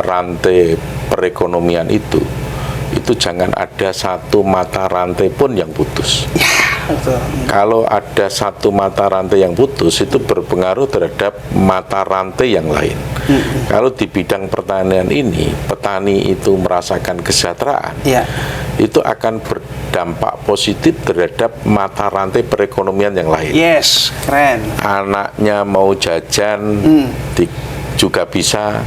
rantai perekonomian itu jangan ada satu mata rantai pun yang putus. Betul. Kalau ada satu mata rantai yang putus, itu berpengaruh terhadap mata rantai yang lain. Kalau di bidang pertanian ini, petani itu merasakan kesejahteraan, itu akan berdampak positif terhadap mata rantai perekonomian yang lain. Yes, keren. Anaknya mau jajan juga bisa.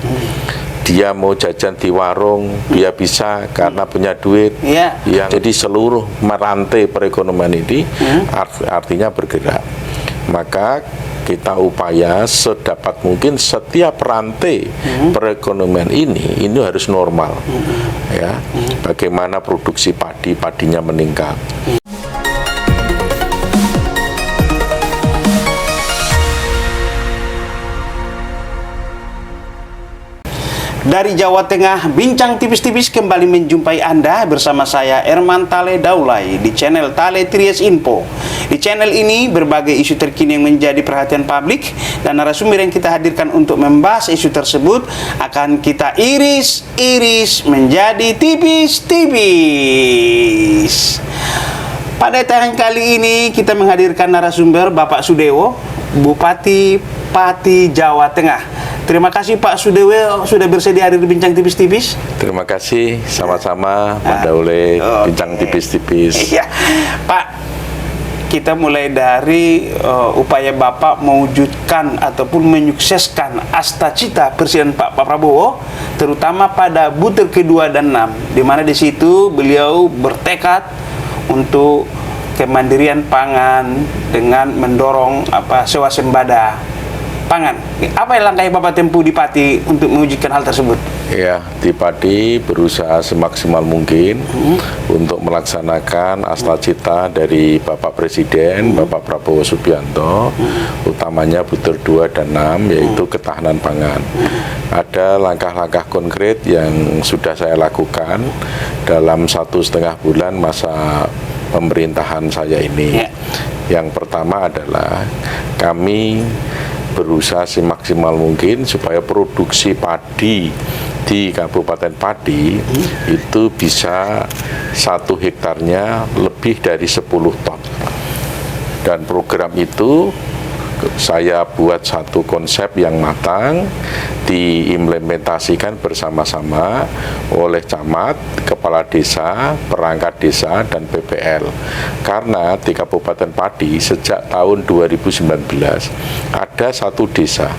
Dia mau jajan di warung, dia bisa karena punya duit. Jadi seluruh rantai perekonomian ini artinya bergerak. Maka kita upaya sedapat mungkin setiap rantai perekonomian ini harus normal. Ya, bagaimana produksi padinya meningkat. Dari Jawa Tengah, Bincang Tipis-Tipis kembali menjumpai Anda bersama saya Erman Tale Daulay di channel Tale Tries Info. Di channel ini berbagai isu terkini yang menjadi perhatian publik dan narasumber yang kita hadirkan untuk membahas isu tersebut akan kita iris-iris menjadi tipis-tipis. Pada tayangan kali ini kita menghadirkan narasumber Bapak Sudewo, Bupati Pati Jawa Tengah. Terima kasih Pak Sudewo sudah bersedia hadir di Bincang Tipis-Tipis. Terima kasih, sama-sama Pak Daulay, Bincang Tipis-Tipis. Iya, Pak, kita mulai dari upaya Bapak mewujudkan ataupun menyukseskan asta-cita Presiden Pak Prabowo, terutama pada butir kedua dan 6, di mana di situ beliau bertekad untuk kemandirian pangan dengan mendorong swasembada pangan. Apa yang langkah Bapak tempuh di Pati untuk mewujudkan hal tersebut? Ya, di Pati berusaha semaksimal mungkin untuk melaksanakan asta-cita dari Bapak Presiden, Bapak Prabowo Subianto, utamanya butir 2 dan 6, yaitu ketahanan pangan. Ada langkah-langkah konkret yang sudah saya lakukan dalam 1,5 bulan masa pemerintahan saya ini. Yang pertama adalah kami berusaha semaksimal mungkin supaya produksi padi di Kabupaten Pati itu bisa 1 hektarnya lebih dari 10 ton. Dan program itu saya buat satu konsep yang matang, diimplementasikan bersama-sama oleh camat, kepala desa, perangkat desa, dan PPL. Karena di Kabupaten Pati sejak tahun 2019 ada 1 desa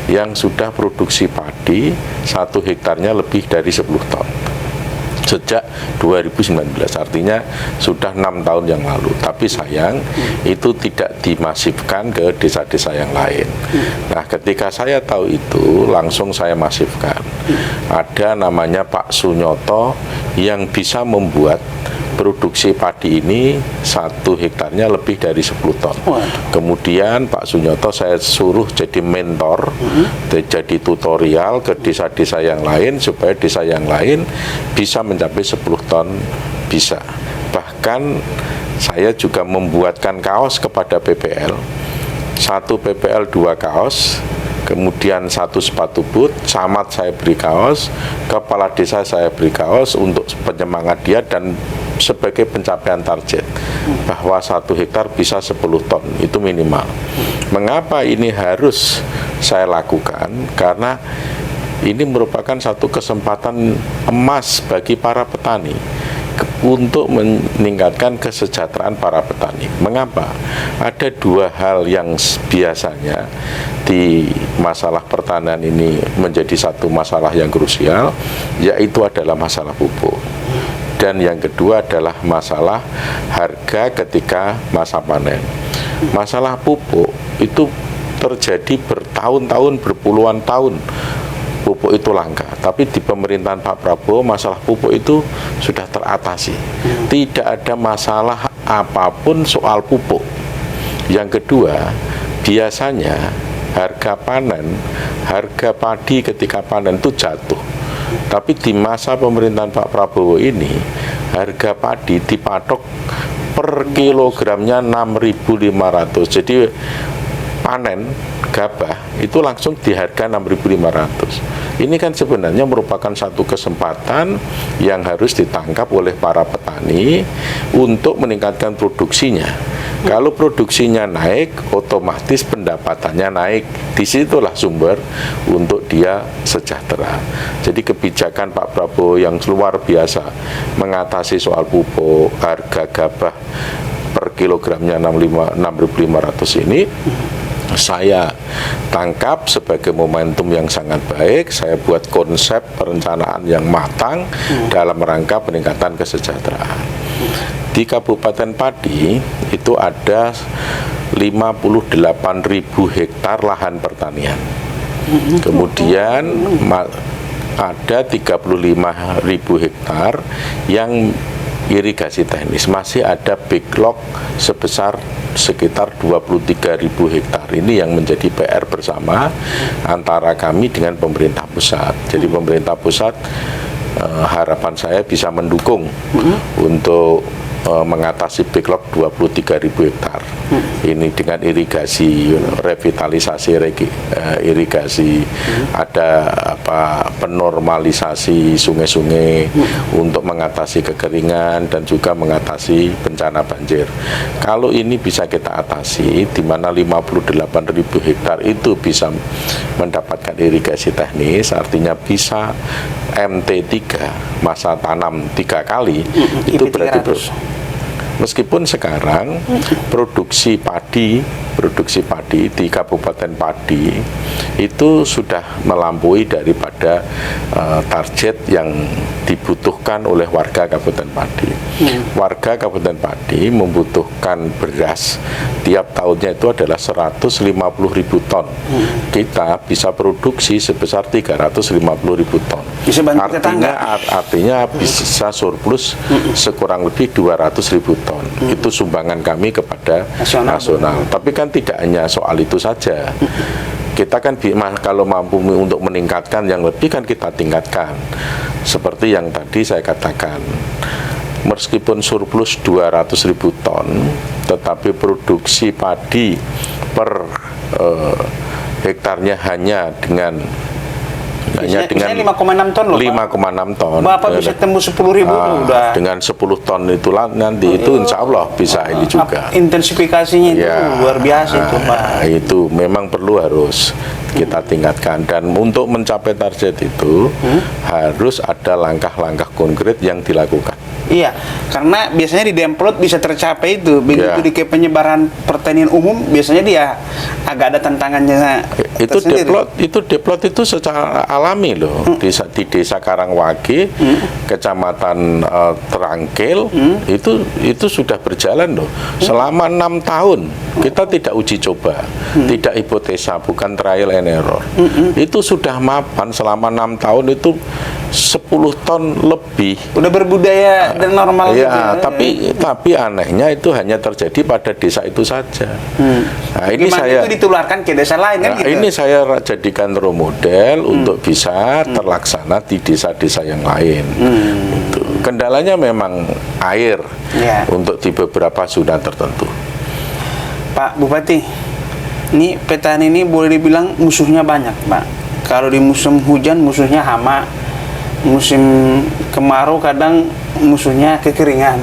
yang sudah produksi padi 1 hektarnya lebih dari 10 ton. Sejak 2019, artinya sudah 6 tahun yang lalu. Tapi sayang itu tidak dimasifkan ke desa-desa yang lain. Nah, ketika saya tahu itu, langsung saya masifkan. Ada namanya Pak Sunyoto yang bisa membuat produksi padi ini 1 hektarnya lebih dari 10 ton. Kemudian Pak Sunyoto saya suruh jadi mentor, jadi tutorial ke desa-desa yang lain supaya desa yang lain bisa mencapai 10 ton bisa. Bahkan saya juga membuatkan kaos kepada PPL. 1 PPL 2 kaos, kemudian 1 sepatu boot, camat saya beri kaos, kepala desa saya beri kaos untuk penyemangat dia dan sebagai pencapaian target bahwa 1 hektar bisa 10 ton itu minimal. Mengapa ini harus saya lakukan? Karena ini merupakan satu kesempatan emas bagi para petani untuk meningkatkan kesejahteraan para petani. Mengapa? Ada 2 hal yang biasanya di masalah pertanian ini menjadi satu masalah yang krusial, yaitu adalah masalah pupuk. Dan yang kedua adalah masalah harga ketika masa panen. Masalah pupuk itu terjadi bertahun-tahun, berpuluhan tahun. Pupuk itu langka, tapi di pemerintahan Pak Prabowo masalah pupuk itu sudah teratasi. Tidak ada masalah apapun soal pupuk. Yang kedua, biasanya harga panen, harga padi ketika panen itu jatuh. Tapi di masa pemerintahan Pak Prabowo ini harga padi dipatok per kilogramnya 6.500. Jadi panen gabah itu langsung di harga 6.500. Ini kan sebenarnya merupakan satu kesempatan yang harus ditangkap oleh para petani untuk meningkatkan produksinya. Kalau produksinya naik, otomatis pendapatannya naik. Disitulah sumber untuk dia sejahtera. Jadi kebijakan Pak Prabowo yang luar biasa mengatasi soal pupuk, harga gabah per kilogramnya 6.500 ini, saya tangkap sebagai momentum yang sangat baik. Saya buat konsep perencanaan yang matang dalam rangka peningkatan kesejahteraan. Di Kabupaten Padi itu ada 58.000 hektar lahan pertanian. Kemudian ada 35.000 hektar yang irigasi teknis. Masih ada backlog sebesar sekitar 23.000 hektar. Ini yang menjadi PR bersama antara kami dengan pemerintah pusat. Jadi pemerintah pusat harapan saya bisa mendukung untuk mengatasi backlog 23.000 hektar. Ini dengan irigasi, revitalisasi irigasi, ada penormalisasi sungai-sungai untuk mengatasi kekeringan dan juga mengatasi bencana banjir. Kalau ini bisa kita atasi, di mana 58.000 hektar itu bisa mendapatkan irigasi teknis, artinya bisa MT3, masa tanam 3 kali, itu berarti meskipun sekarang produksi padi di Kabupaten Padi itu sudah melampaui daripada target yang dibutuhkan oleh warga Kabupaten Padi. Warga Kabupaten Padi membutuhkan beras tiap tahunnya itu adalah 150.000 ton. Kita bisa produksi sebesar 350.000 ton. Artinya bisa surplus sekurang lebih 200.000 ton. Itu sumbangan kami kepada nasional. Tapi kan tidak hanya soal itu saja. Kita kan kalau mampu untuk meningkatkan yang lebih kan kita tingkatkan. Seperti yang tadi saya katakan, meskipun surplus 200.000 ton, tetapi produksi padi per hektarnya hanya dengan 5,6 ton loh, 5,6 ton. Bapak bisa tembus 10.000 udah. Dengan 10 ton itulah nanti itu insya Allah bisa ini juga. Intensifikasinya itu luar biasa itu, Pak. Itu memang harus kita tingkatkan, dan untuk mencapai target itu harus ada langkah-langkah konkret yang dilakukan. Iya, karena biasanya di Demplot bisa tercapai itu. Begitu di penyebaran pertanian umum, biasanya dia agak ada tantangannya. Itu Demplot itu secara alami loh. Di Desa Karangwagi, Kecamatan Terangkil, itu sudah berjalan loh. Selama 6 tahun kita tidak uji coba, tidak hipotesa, bukan trial and error. Itu sudah mapan selama 6 tahun itu 10 ton lebih. Udah berbudaya dan normal gitu. Tapi anehnya itu hanya terjadi pada desa itu saja. Nah, ini itu ditularkan ke desa lain kan gitu. Ini saya jadikan role model untuk bisa terlaksana di desa-desa yang lain. Gitu. Kendalanya memang air untuk di beberapa zona tertentu. Pak Bupati, ini petani ini boleh dibilang musuhnya banyak, Pak. Kalau di musim hujan musuhnya hama, musim kemarau kadang musuhnya kekeringan.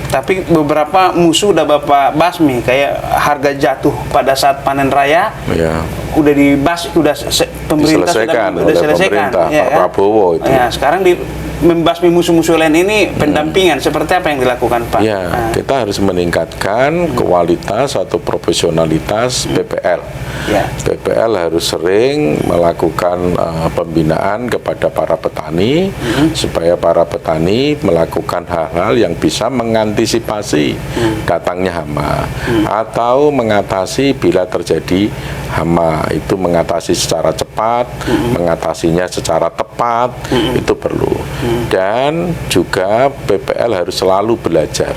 Tapi beberapa musuh udah Bapak basmi, kayak harga jatuh pada saat panen raya. Udah pemerintah sudah selesaikan. Pak Prabowo itu. Sekarang membasmi musuh-musuh lain ini pendampingan seperti apa yang dilakukan, Pak? Kita harus meningkatkan kualitas atau profesionalitas PPL. PPL harus sering melakukan pembinaan kepada para petani supaya para petani melakukan hal-hal yang bisa mengantisipasi datangnya hama atau mengatasi bila terjadi hama, itu mengatasi secara cepat, mengatasinya secara tepat, itu perlu. Dan juga PPL harus selalu belajar.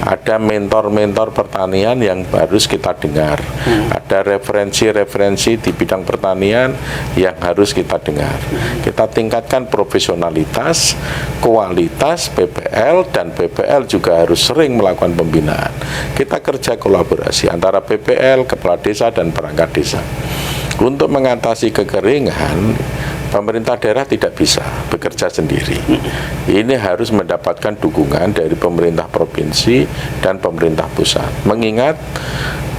Ada mentor-mentor pertanian yang harus kita dengar. Ada referensi-referensi di bidang pertanian yang harus kita dengar. Kita tingkatkan profesionalitas, kualitas PPL, dan PPL juga harus sering melakukan pembinaan. Kita kerja kolaborasi antara PPL, kepala desa, dan perangkat desa. Untuk mengatasi kekeringan, Pemerintah daerah tidak bisa bekerja sendiri. Ini harus mendapatkan dukungan dari pemerintah provinsi dan pemerintah pusat. Mengingat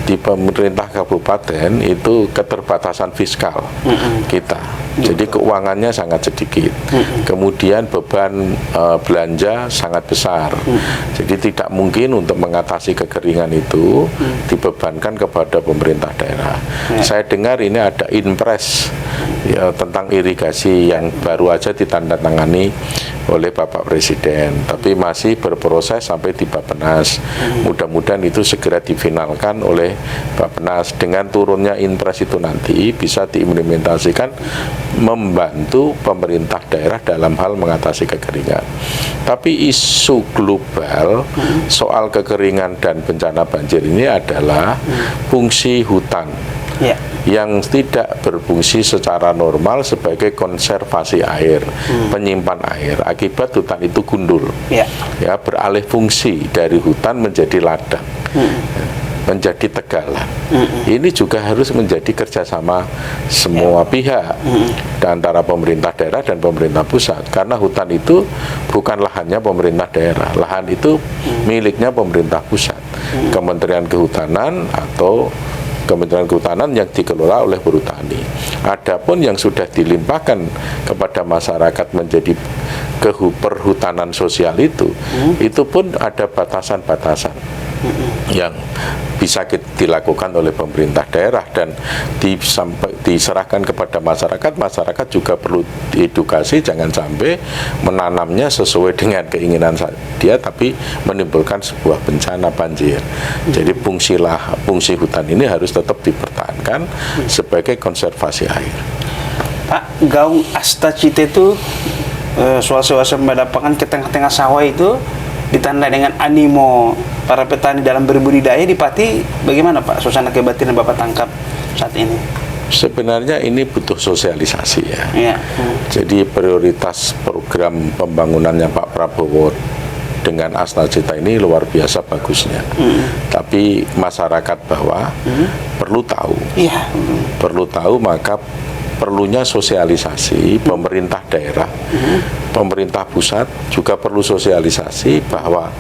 di pemerintah kabupaten itu keterbatasan fiskal kita. Jadi keuangannya sangat sedikit. Kemudian beban belanja sangat besar. Jadi tidak mungkin untuk mengatasi kekeringan itu dibebankan kepada pemerintah daerah. Saya dengar ini ada Inpres ya, tentang irigasi yang baru aja ditandatangani oleh Bapak Presiden, tapi masih berproses sampai di Bappenas. Mudah-mudahan itu segera difinalkan oleh Bappenas. Dengan turunnya Inpres itu nanti bisa diimplementasikan membantu pemerintah daerah dalam hal mengatasi kekeringan. Tapi isu global soal kekeringan dan bencana banjir ini adalah fungsi hutan yang tidak berfungsi secara normal sebagai konservasi air, penyimpan air. Akibat hutan itu gundul, ya, beralih fungsi dari hutan menjadi ladang, menjadi tegalan. Ini juga harus menjadi kerjasama semua pihak, antara pemerintah daerah dan pemerintah pusat. Karena hutan itu bukan lahannya pemerintah daerah, lahan itu miliknya pemerintah pusat, Kementerian Kehutanan atau Kementerian Kehutanan yang dikelola oleh Perhutani. Adapun yang sudah dilimpahkan kepada masyarakat menjadi perhutanan sosial itu pun ada batasan-batasan yang bisa dilakukan oleh pemerintah daerah dan diserahkan kepada masyarakat. Masyarakat juga perlu diedukasi, jangan sampai menanamnya sesuai dengan keinginan dia tapi menimbulkan sebuah bencana banjir. Jadi fungsi hutan ini harus tetap dipertahankan sebagai konservasi air. Pak, gaung Astacita itu suasana pangan ke tengah-tengah sawah itu ditandai dengan animo para petani dalam berbudidaya di Pati. Bagaimana Pak suasana kebatinan Bapak tangkap saat ini? Sebenarnya ini butuh sosialisasi ya. Jadi prioritas program pembangunannya Pak Prabowo dengan Astacita ini luar biasa bagusnya. Tapi masyarakat bawah perlu tahu. Perlu tahu, maka perlunya sosialisasi. Pemerintah daerah, pemerintah pusat juga perlu sosialisasi bahwa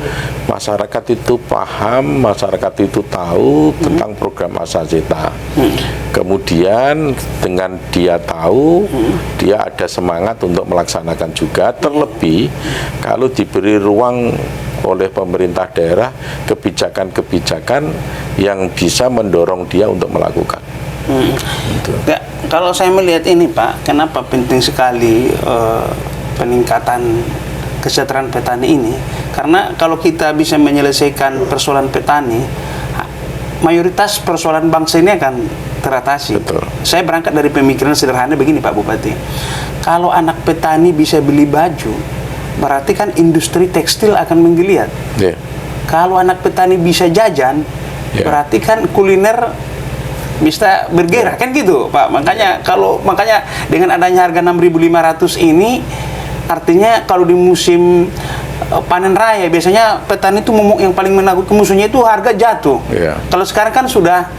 masyarakat itu paham, masyarakat itu tahu tentang program Astacita. Kemudian dengan dia tahu, dia ada semangat untuk melaksanakan juga. Terlebih kalau diberi ruang oleh pemerintah daerah kebijakan-kebijakan yang bisa mendorong dia untuk melakukan. Ya, kalau saya melihat ini Pak, kenapa penting sekali peningkatan kesejahteraan petani ini? Karena kalau kita bisa menyelesaikan persoalan petani, mayoritas persoalan bangsa ini akan teratasi. Betul. Saya berangkat dari pemikiran sederhana begini Pak Bupati. Kalau anak petani bisa beli baju, berarti kan industri tekstil akan menggeliat. Kalau anak petani bisa jajan, berarti kan kuliner bisa bergerak, kan gitu Pak. Makanya dengan adanya harga 6.500 ini, artinya kalau di musim panen raya biasanya petani itu momok yang paling menakutkan musuhnya itu harga jatuh. Kalau sekarang kan sudah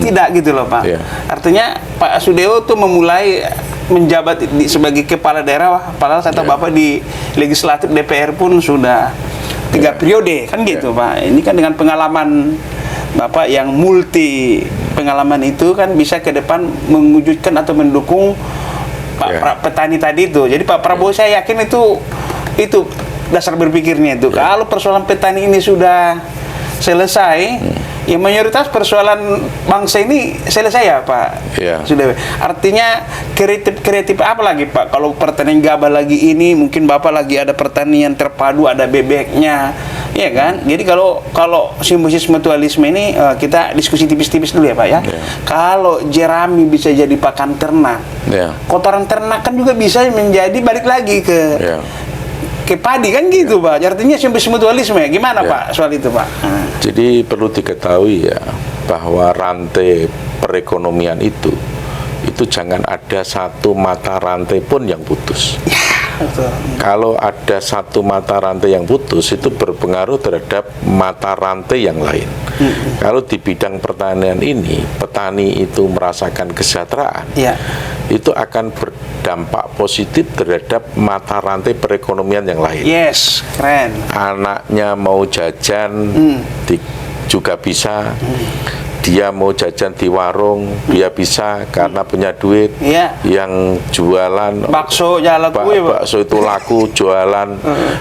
tidak gitu loh Pak. Artinya Pak Sudewo tuh memulai menjabat sebagai kepala daerah, padahal kata Bapak di legislatif DPR pun sudah 3 periode kan gitu Pak. Ini kan dengan pengalaman Bapak yang multi pengalaman itu kan bisa ke depan mewujudkan atau mendukung Pak petani tadi itu. Jadi Pak Prabowo saya yakin itu dasar berpikirnya itu. Kalau persoalan petani ini sudah selesai, ya mayoritas persoalan bangsa ini selesai ya Pak. Sudah. Artinya kreatif apa lagi Pak? Kalau pertanian gabah lagi ini, mungkin Bapak lagi ada pertanian terpadu, ada bebeknya, ya kan? Jadi kalau simbiosis mutualisme ini kita diskusi tipis-tipis dulu ya Pak ya. Kalau jerami bisa jadi pakan ternak, kotoran ternak kan juga bisa menjadi balik lagi ke padi kan gitu Pak. Artinya simbiosis mutualisme ya. Gimana Pak soal itu Pak? Jadi perlu diketahui ya bahwa rantai perekonomian itu jangan ada satu mata rantai pun yang putus. betul. Kalau ada satu mata rantai yang putus, itu berpengaruh terhadap mata rantai yang lain. Kalau di bidang pertanian ini, petani itu merasakan kesejahteraan, Ya. itu akan berdampak positif terhadap mata rantai perekonomian yang lain. Yes, keren. Anaknya mau jajan juga bisa. Dia mau jajan di warung, dia bisa karena punya duit. Iya. Yang jualan Bakso jalan gue, Pak. bakso itu laku, jualan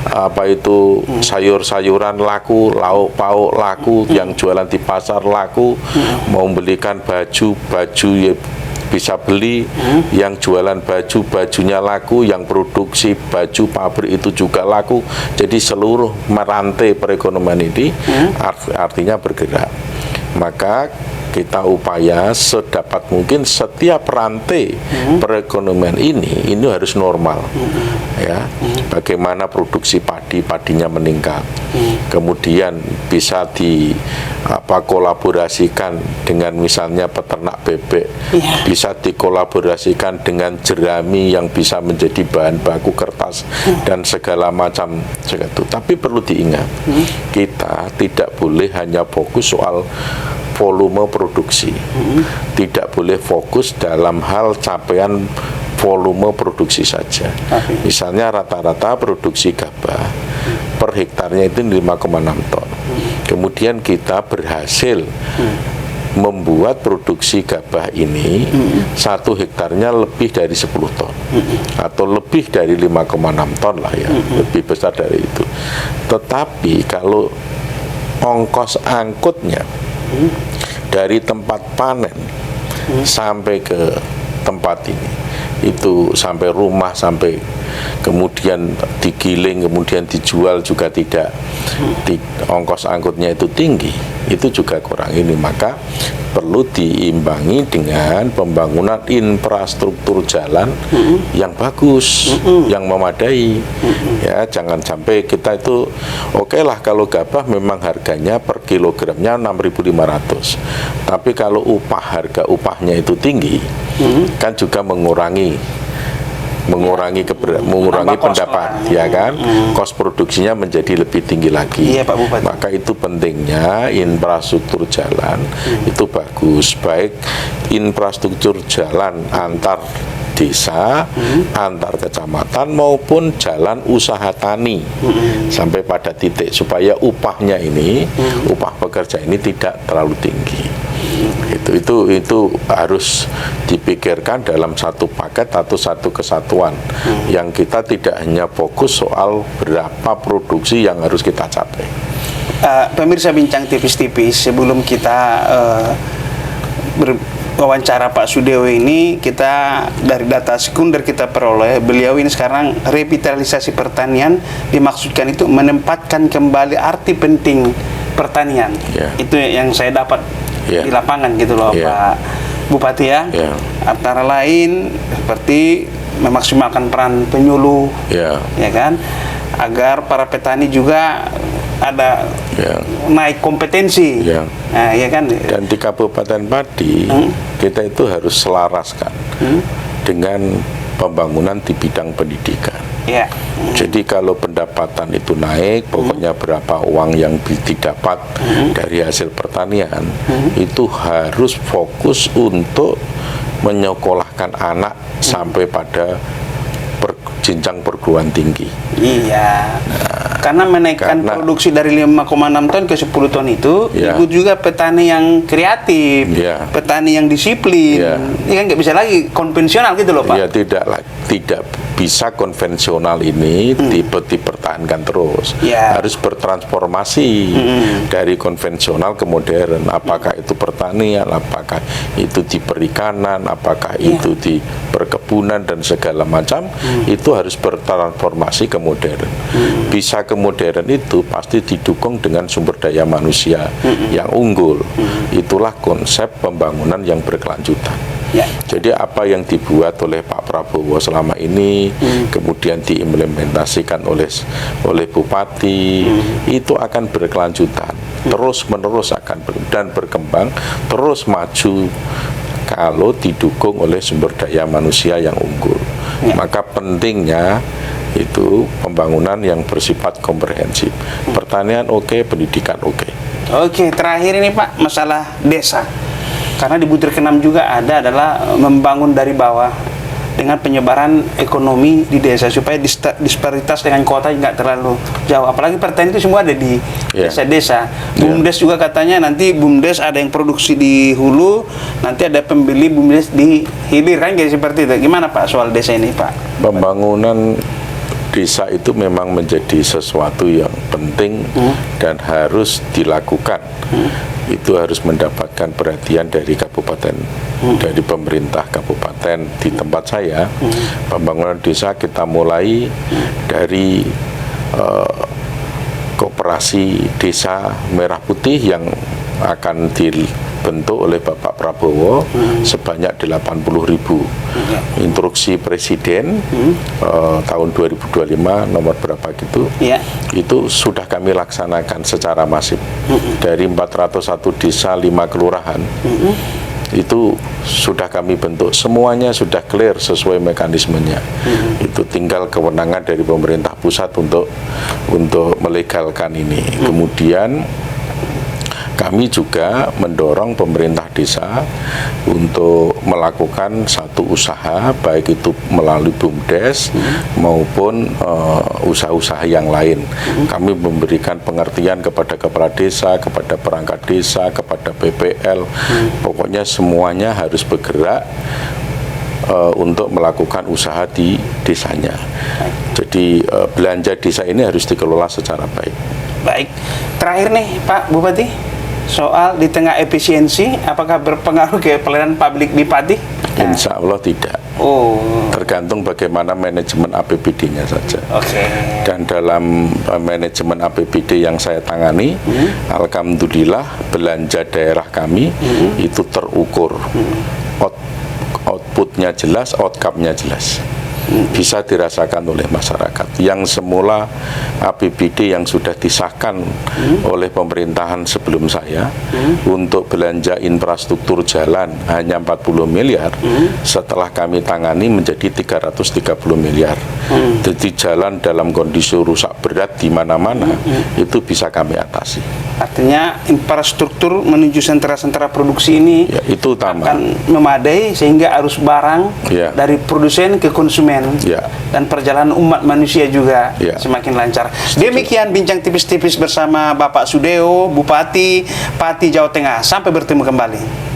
apa itu sayur-sayuran laku, lauk pauk laku, yang jualan di pasar laku, mau belikan baju ya bisa beli, yang jualan baju bajunya laku, yang produksi baju pabrik itu juga laku. Jadi seluruh rantai perekonomian ini artinya bergerak. Maka kita upaya sedapat mungkin setiap rantai perekonomian ini harus normal, ya. Bagaimana produksi padinya meningkat, kemudian bisa kolaborasikan dengan misalnya peternak bebek, bisa dikolaborasikan dengan jerami yang bisa menjadi bahan baku kertas dan segala macam segitu. Tapi perlu diingat, kita tidak boleh hanya fokus soal volume produksi, tidak boleh fokus dalam hal capaian volume produksi saja. Misalnya rata-rata produksi gabah per hektarnya itu 5,6 ton. Kemudian kita berhasil membuat produksi gabah ini 1 hektarnya lebih dari 10 ton atau lebih dari 5,6 ton lah ya, lebih besar dari itu. Tetapi kalau ongkos angkutnya dari tempat panen sampai ke tempat ini, itu sampai rumah, sampai kemudian digiling, kemudian dijual juga tidak, ongkos angkutnya itu tinggi, itu juga kurang ini. Maka perlu diimbangi dengan pembangunan infrastruktur jalan yang bagus, yang memadai. Ya, jangan sampai kita itu oke lah kalau gabah memang harganya per kilogramnya 6.500. Tapi kalau harga upahnya itu tinggi, kan juga mengurangi pendapat, ya kan? Kos produksinya menjadi lebih tinggi lagi. Iya, Pak Bupati. Maka itu pentingnya infrastruktur jalan itu bagus, baik infrastruktur jalan antar desa, antar kecamatan maupun jalan usaha tani sampai pada titik supaya upahnya ini, upah pekerja ini tidak terlalu tinggi. Itu harus dipikirkan dalam satu paket atau satu kesatuan, yang kita tidak hanya fokus soal berapa produksi yang harus kita capai. Pemirsa Bincang tipis-tipis, sebelum kita wawancara Pak Sudewo ini, kita dari data sekunder kita peroleh, beliau ini sekarang revitalisasi pertanian dimaksudkan itu menempatkan kembali arti penting pertanian. Itu yang saya dapat di lapangan gitu loh, Pak Bupati ya. Antara lain seperti memaksimalkan peran penyuluh, ya kan, agar para petani juga ada naik kompetensi, nah, ya kan. Dan di Kabupaten Padi kita itu harus selaraskan dengan pembangunan di bidang pendidikan. Jadi kalau pendapatan itu naik, pokoknya berapa uang yang didapat dari hasil pertanian, itu harus fokus untuk menyekolahkan anak sampai pada jenjang perguruan tinggi. Karena menaikkan produksi dari 5,6 ton ke 10 ton itu, ikut juga petani yang kreatif, petani yang disiplin. Ini kan nggak bisa lagi konvensional gitu loh, Pak. Ya, tidak bisa konvensional ini dipertahankan terus. Harus bertransformasi dari konvensional ke modern. Apakah itu pertanian, apakah itu di perikanan, apakah itu di perkebunan dan segala macam, itu harus bertransformasi ke modern. Bisa ke modern itu pasti didukung dengan sumber daya manusia yang unggul. Itulah konsep pembangunan yang berkelanjutan. Jadi apa yang dibuat oleh Pak Prabowo selama ini, kemudian diimplementasikan oleh Bupati, itu akan berkelanjutan, terus menerus akan dan berkembang, terus maju kalau didukung oleh sumber daya manusia yang unggul. Maka pentingnya itu pembangunan yang bersifat komprehensif. Pertanian oke, pendidikan oke. Oke, terakhir ini Pak, masalah desa. Karena di butir ke-6 juga adalah membangun dari bawah dengan penyebaran ekonomi di desa supaya disparitas dengan kota nggak terlalu jauh. Apalagi pertanian itu semua ada di desa-desa. BUMDes juga katanya nanti BUMDes ada yang produksi di hulu, nanti ada pembeli BUMDes di hilir, kan kayak seperti itu. Gimana Pak soal desa ini Pak? Pembangunan desa itu memang menjadi sesuatu yang penting dan harus dilakukan. Itu harus mendapatkan perhatian dari kabupaten, dari pemerintah kabupaten. Di tempat saya, pembangunan desa kita mulai dari koperasi desa Merah Putih yang akan dibentuk oleh Bapak Prabowo sebanyak 80.000. Instruksi Presiden tahun 2025 nomor berapa gitu, itu sudah kami laksanakan secara masif. Dari 401 desa 5 kelurahan itu sudah kami bentuk, semuanya sudah clear sesuai mekanismenya. Itu tinggal kewenangan dari pemerintah pusat untuk melegalkan ini. Kemudian kami juga mendorong pemerintah desa untuk melakukan satu usaha, baik itu melalui BUMDes maupun usaha-usaha yang lain. Kami memberikan pengertian kepada kepala desa, kepada perangkat desa, kepada PPL. Pokoknya semuanya harus bergerak untuk melakukan usaha di desanya. Jadi belanja desa ini harus dikelola secara baik. Baik, terakhir nih Pak Bupati, soal di tengah efisiensi, apakah berpengaruh ke pelayanan publik di Pati? Insya Allah tidak. Tergantung bagaimana manajemen APBD-nya saja. Dan dalam manajemen APBD yang saya tangani, alhamdulillah belanja daerah kami itu terukur. Outputnya jelas, outcome-nya jelas. Bisa dirasakan oleh masyarakat. Yang semula APBD yang sudah disahkan oleh pemerintahan sebelum saya untuk belanja infrastruktur jalan hanya 40 miliar, setelah kami tangani menjadi 330 miliar. Jadi jalan dalam kondisi rusak berat di mana-mana itu bisa kami atasi. Artinya infrastruktur menuju sentra-sentra produksi ini itu utama, akan memadai sehingga arus barang dari produsen ke konsumen dan perjalanan umat manusia juga semakin lancar. Demikian bincang tipis-tipis bersama Bapak Sudeo, Bupati Pati, Jawa Tengah. Sampai bertemu kembali.